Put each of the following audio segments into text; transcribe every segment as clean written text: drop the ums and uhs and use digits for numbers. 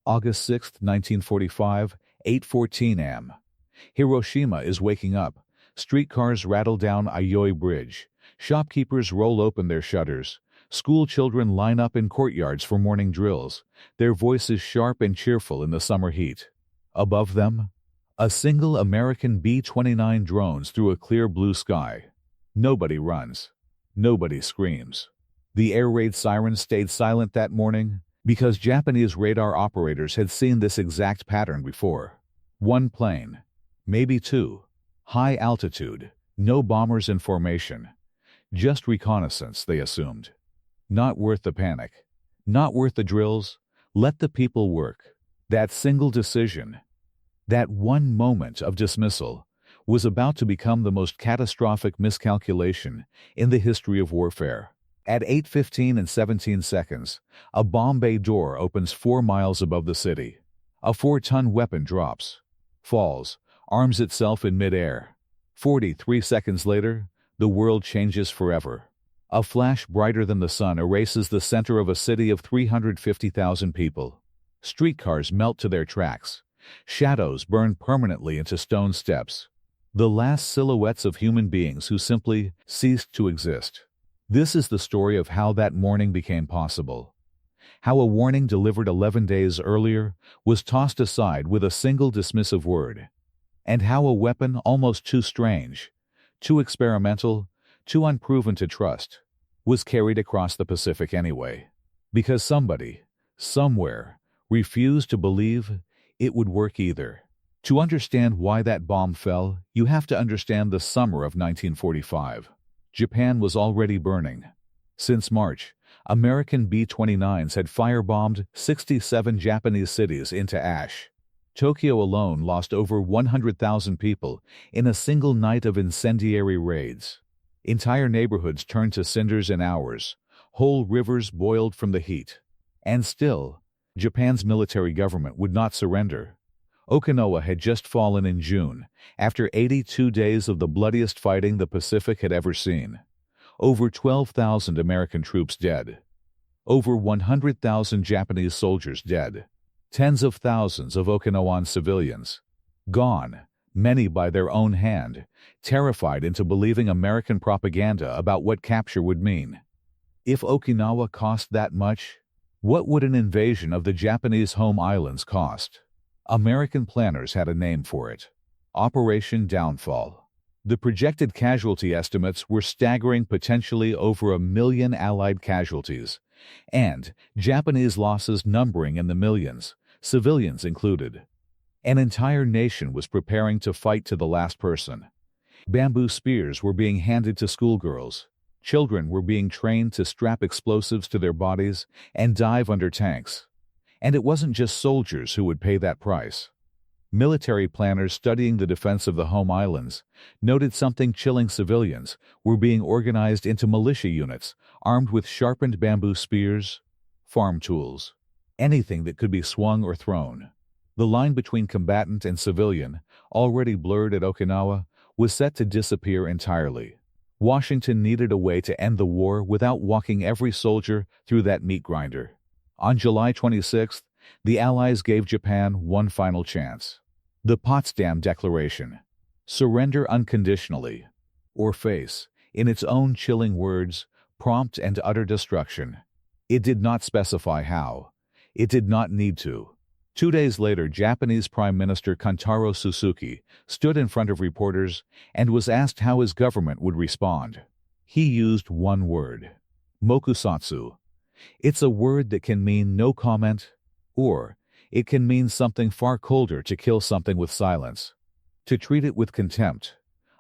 August 6, 1945, 8:14 am. Hiroshima is waking up. Streetcars rattle down Aioi Bridge. Shopkeepers roll open their shutters. School children line up in courtyards for morning drills, their voices sharp and cheerful in the summer heat. Above them, a single American B-29 drones through a clear blue sky. Nobody runs. Nobody screams. The air raid sirens stayed silent that morning because Japanese radar operators had seen this exact pattern before. One plane, maybe two. High altitude, no bombers in formation. Just reconnaissance, they assumed. Not worth the panic. Not worth the drills. Let the people work. That single decision, that one moment of dismissal, was about to become the most catastrophic miscalculation in the history of warfare. At 8:15 and 17 seconds, a bomb bay door opens 4 miles above the city. A 4-ton weapon drops, falls, arms itself in midair. 43 seconds later, the world changes forever. A flash brighter than the sun erases the center of a city of 350,000 people. Streetcars melt to their tracks. Shadows burn permanently into stone steps. The last silhouettes of human beings who simply ceased to exist. This is the story of how that morning became possible. How a warning delivered 11 days earlier was tossed aside with a single dismissive word. And how a weapon almost too strange, too experimental, too unproven to trust, was carried across the Pacific anyway. Because somebody, somewhere, refused to believe it would work either. To understand why that bomb fell, you have to understand the summer of 1945. Japan was already burning. Since March, American B-29s had firebombed 67 Japanese cities into ash. Tokyo alone lost over 100,000 people in a single night of incendiary raids. Entire neighborhoods turned to cinders in hours. Whole rivers boiled from the heat. And still, Japan's military government would not surrender. Okinawa had just fallen in June, after 82 days of the bloodiest fighting the Pacific had ever seen. Over 12,000 American troops dead. Over 100,000 Japanese soldiers dead. Tens of thousands of Okinawan civilians gone, many by their own hand, terrified into believing American propaganda about what capture would mean. If Okinawa cost that much, what would an invasion of the Japanese home islands cost? American planners had a name for it: Operation Downfall. The projected casualty estimates were staggering, potentially over 1 million Allied casualties, and Japanese losses numbering in the millions, civilians included. An entire nation was preparing to fight to the last person. Bamboo spears were being handed to schoolgirls. Children were being trained to strap explosives to their bodies and dive under tanks. And it wasn't just soldiers who would pay that price. Military planners studying the defense of the home islands noted something chilling: civilians were being organized into militia units armed with sharpened bamboo spears, farm tools, anything that could be swung or thrown. The line between combatant and civilian, already blurred at Okinawa, was set to disappear entirely. Washington needed a way to end the war without walking every soldier through that meat grinder. On July 26th, the Allies gave Japan one final chance. The Potsdam Declaration: surrender unconditionally, or face, in its own chilling words, prompt and utter destruction. It did not specify how. It did not need to. 2 days later, Japanese Prime Minister Kantaro Suzuki stood in front of reporters and was asked how his government would respond. He used one word: mokusatsu. It's a word that can mean no comment, or it can mean something far colder: to kill something with silence, to treat it with contempt,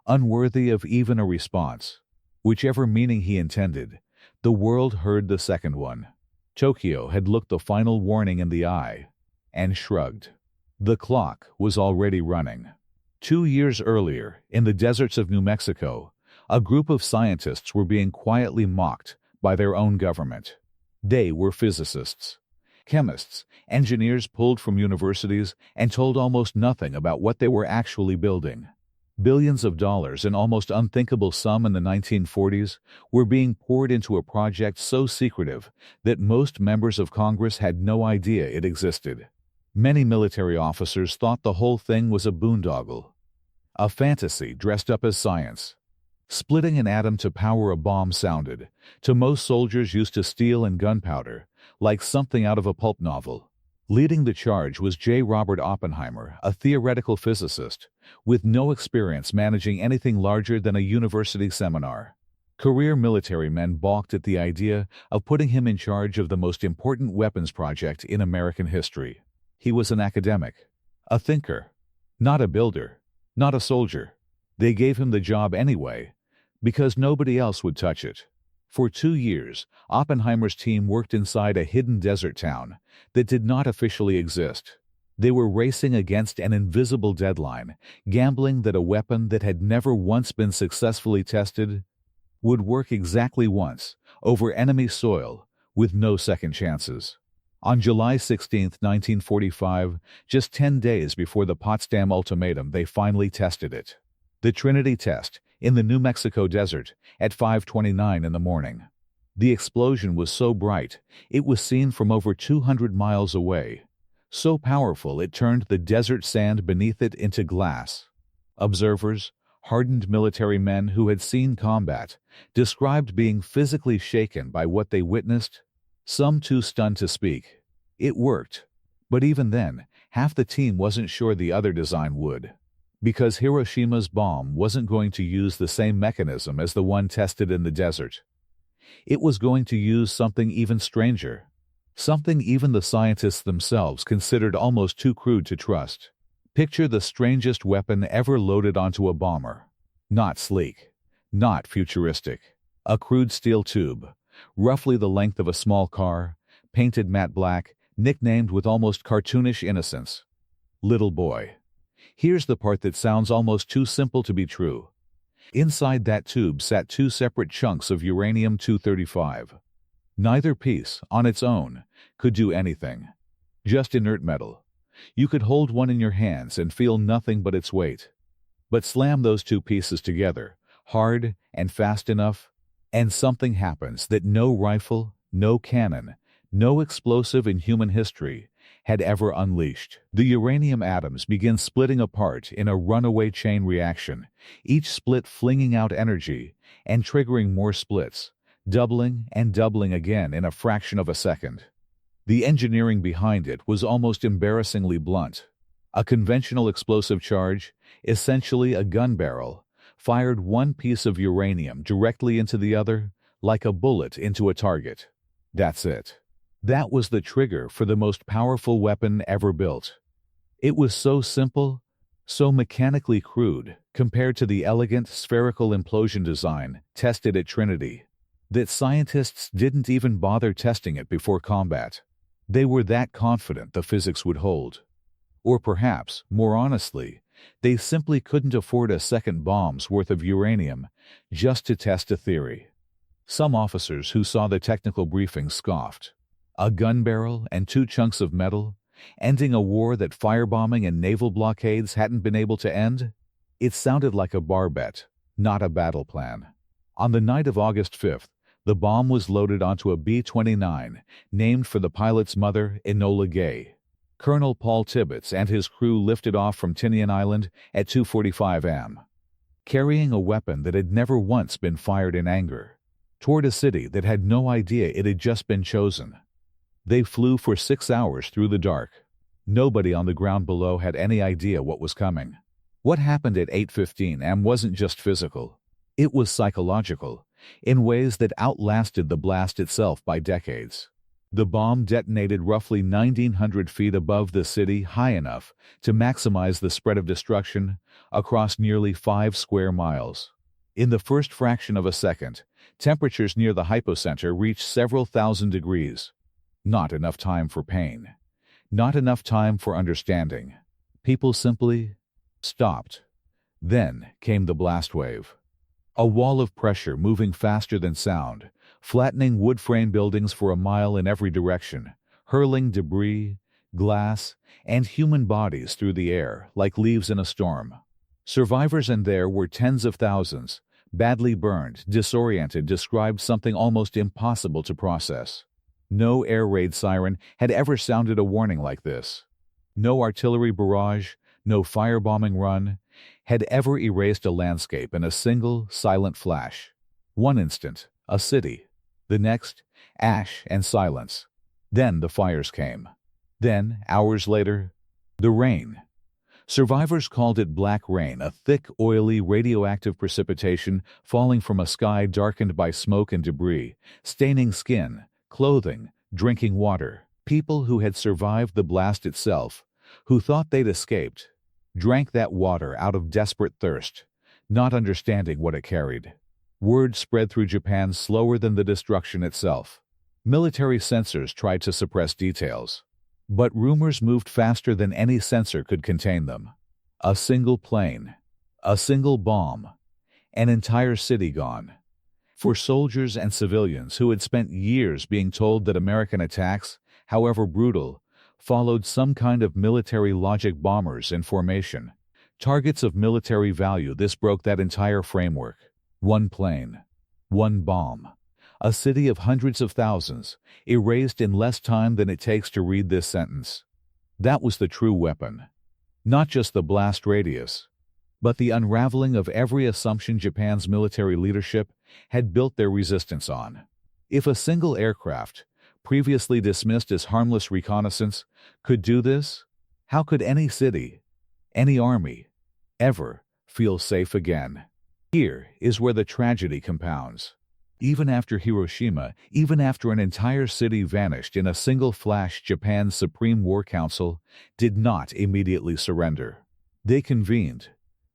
unworthy of even a response. Whichever meaning he intended, the world heard the second one. Tokyo had looked the final warning in the eye and shrugged. The clock was already running. 2 years earlier, in the deserts of New Mexico, a group of scientists were being quietly mocked by their own government. They were physicists, chemists, engineers pulled from universities and told almost nothing about what they were actually building. Billions of dollars, an almost unthinkable sum in the 1940s, were being poured into a project so secretive that most members of Congress had no idea it existed. Many military officers thought the whole thing was a boondoggle, a fantasy dressed up as science. Splitting an atom to power a bomb sounded, to most soldiers used to steel and gunpowder, like something out of a pulp novel. Leading the charge was J. Robert Oppenheimer, a theoretical physicist, with no experience managing anything larger than a university seminar. Career military men balked at the idea of putting him in charge of the most important weapons project in American history. He was an academic, a thinker, not a builder, not a soldier. They gave him the job anyway, because nobody else would touch it. For 2 years, Oppenheimer's team worked inside a hidden desert town that did not officially exist. They were racing against an invisible deadline, gambling that a weapon that had never once been successfully tested would work exactly once, over enemy soil, with no second chances. On July 16, 1945, just 10 days before the Potsdam ultimatum, they finally tested it. The Trinity test, in the New Mexico desert, at 5:29 in the morning. The explosion was so bright, it was seen from over 200 miles away. So powerful it turned the desert sand beneath it into glass. Observers, hardened military men who had seen combat, described being physically shaken by what they witnessed, some too stunned to speak. It worked. But even then, half the team wasn't sure the other design would. Because Hiroshima's bomb wasn't going to use the same mechanism as the one tested in the desert. It was going to use something even stranger. Something even the scientists themselves considered almost too crude to trust. Picture the strangest weapon ever loaded onto a bomber. Not sleek. Not futuristic. A crude steel tube, roughly the length of a small car, painted matte black, nicknamed with almost cartoonish innocence. Little boy. Here's the part that sounds almost too simple to be true. Inside that tube sat 2 separate chunks of uranium-235. Neither piece, on its own, could do anything. Just inert metal. You could hold one in your hands and feel nothing but its weight. But slam those 2 pieces together, hard and fast enough, and something happens that no rifle, no cannon, no explosive in human history had ever unleashed. The uranium atoms begin splitting apart in a runaway chain reaction, each split flinging out energy and triggering more splits, doubling and doubling again in a fraction of a second. The engineering behind it was almost embarrassingly blunt. A conventional explosive charge, essentially a gun barrel, fired one piece of uranium directly into the other, like a bullet into a target. That's it. That was the trigger for the most powerful weapon ever built. It was so simple, so mechanically crude, compared to the elegant spherical implosion design tested at Trinity, that scientists didn't even bother testing it before combat. They were that confident the physics would hold. Or perhaps, more honestly, they simply couldn't afford a second bomb's worth of uranium just to test a theory. Some officers who saw the technical briefing scoffed. A gun barrel and 2 chunks of metal, ending a war that firebombing and naval blockades hadn't been able to end? It sounded like a bar bet, not a battle plan. On the night of August 5th, the bomb was loaded onto a B-29, named for the pilot's mother, Enola Gay. Colonel Paul Tibbets and his crew lifted off from Tinian Island at 2:45 am, carrying a weapon that had never once been fired in anger, toward a city that had no idea it had just been chosen. They flew for 6 hours through the dark. Nobody on the ground below had any idea what was coming. What happened at 8:15 am wasn't just physical. It was psychological, in ways that outlasted the blast itself by decades. The bomb detonated roughly 1,900 feet above the city, high enough to maximize the spread of destruction across nearly 5 square miles. In the first fraction of a second, temperatures near the hypocenter reached several thousand degrees. Not enough time for pain. Not enough time for understanding. People simply stopped. Then came the blast wave. A wall of pressure moving faster than sound, flattening wood frame buildings for a mile in every direction, hurling debris, glass, and human bodies through the air like leaves in a storm. Survivors, and there were tens of thousands, badly burned, disoriented, described something almost impossible to process. No air raid siren had ever sounded a warning like this. no artillery barrage, no firebombing run, had ever erased a landscape in a single, silent flash. One instant, a city. The next, ash and silence. Then the fires came. Then, hours later, the rain. Survivors called it black rain, a thick, oily, radioactive precipitation falling from a sky darkened by smoke and debris, staining skin, clothing, drinking water. People who had survived the blast itself, who thought they'd escaped, drank that water out of desperate thirst, not understanding what it carried. Word spread through Japan slower than the destruction itself. Military censors tried to suppress details. But rumors moved faster than any censor could contain them. A single plane, a single bomb, an entire city gone. For soldiers and civilians who had spent years being told that American attacks, however brutal, followed some kind of military logic, bombers in formation, targets of military value, this broke that entire framework. One plane, one bomb. A city of hundreds of thousands, erased in less time than it takes to read this sentence. That was the true weapon. Not just the blast radius, but the unraveling of every assumption Japan's military leadership had built their resistance on. If a single aircraft, previously dismissed as harmless reconnaissance, could do this, how could any city, any army, ever feel safe again? Here is where the tragedy compounds. Even after Hiroshima, even after an entire city vanished in a single flash, Japan's Supreme War Council did not immediately surrender. They convened.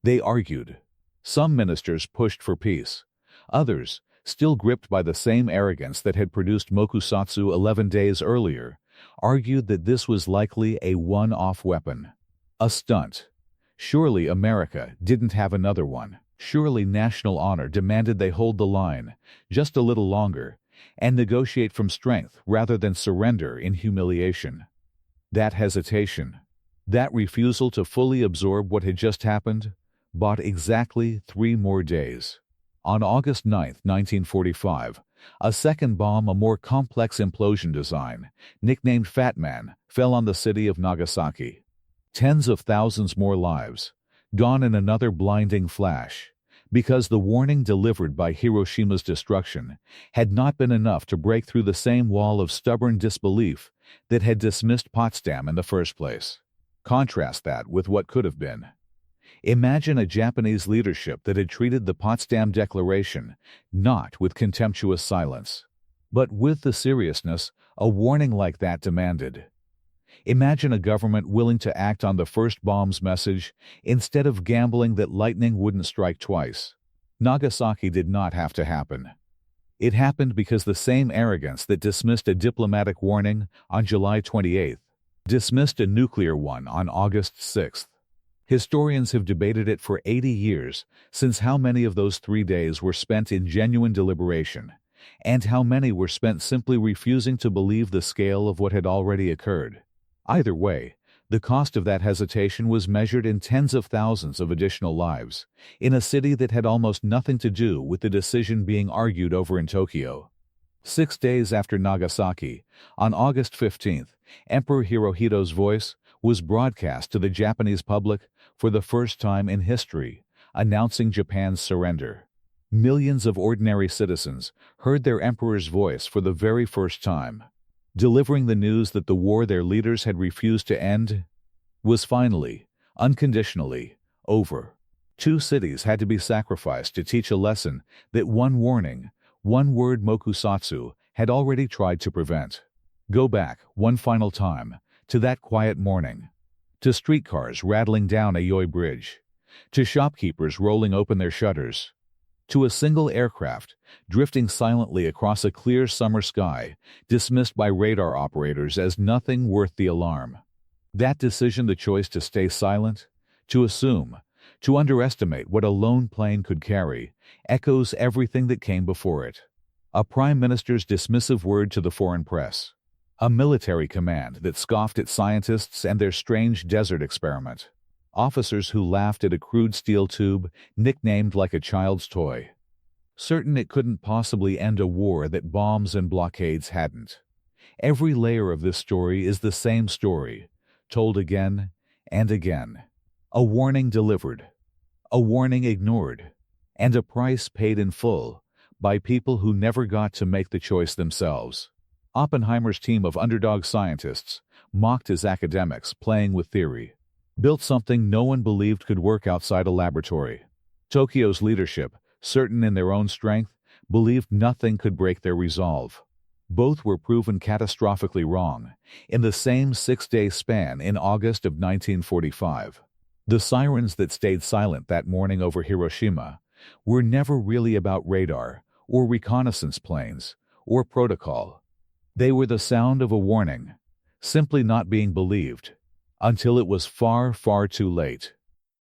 They argued. Some ministers pushed for peace. Others, still gripped by the same arrogance that had produced mokusatsu 11 days earlier, argued that this was likely a one-off weapon. A stunt. Surely America didn't have another one. Surely national honor demanded they hold the line just a little longer and negotiate from strength rather than surrender in humiliation. That hesitation, that refusal to fully absorb what had just happened, bought exactly 3 more days. On August 9, 1945, a second bomb, a more complex implosion design, nicknamed Fat Man, fell on the city of Nagasaki. Tens of thousands more lives, gone in another blinding flash, because the warning delivered by Hiroshima's destruction had not been enough to break through the same wall of stubborn disbelief that had dismissed Potsdam in the first place. Contrast that with what could have been. Imagine a Japanese leadership that had treated the Potsdam Declaration not with contemptuous silence, but with the seriousness a warning like that demanded. Imagine a government willing to act on the first bomb's message instead of gambling that lightning wouldn't strike twice. Nagasaki did not have to happen. It happened because the same arrogance that dismissed a diplomatic warning on July 28 dismissed a nuclear one on August 6. Historians have debated it for 80 years, since how many of those 3 days were spent in genuine deliberation, and how many were spent simply refusing to believe the scale of what had already occurred. Either way, the cost of that hesitation was measured in tens of thousands of additional lives, in a city that had almost nothing to do with the decision being argued over in Tokyo. 6 days after Nagasaki, on August 15th, Emperor Hirohito's voice was broadcast to the Japanese public for the first time in history, announcing Japan's surrender. Millions of ordinary citizens heard their emperor's voice for the very first time, delivering the news that the war their leaders had refused to end was finally, unconditionally, over. 2 cities had to be sacrificed to teach a lesson that one warning, one word mokusatsu, had already tried to prevent. Go back, one final time, to that quiet morning, to streetcars rattling down Aoi Bridge, to shopkeepers rolling open their shutters, to a single aircraft drifting silently across a clear summer sky, dismissed by radar operators as nothing worth the alarm. That decision, the choice to stay silent, to assume, to underestimate what a lone plane could carry, echoes everything that came before it. A prime minister's dismissive word to the foreign press. A military command that scoffed at scientists and their strange desert experiment. Officers who laughed at a crude steel tube nicknamed like a child's toy. Certain it couldn't possibly end a war that bombs and blockades hadn't. Every layer of this story is the same story, told again and again. A warning delivered, a warning ignored, and a price paid in full by people who never got to make the choice themselves. Oppenheimer's team of underdog scientists, mocked as academics playing with theory, built something no one believed could work outside a laboratory. Tokyo's leadership, certain in their own strength, believed nothing could break their resolve. Both were proven catastrophically wrong in the same 6-day span in August of 1945. The sirens that stayed silent that morning over Hiroshima were never really about radar or reconnaissance planes or protocol. They were the sound of a warning, simply not being believed, until it was far, far too late.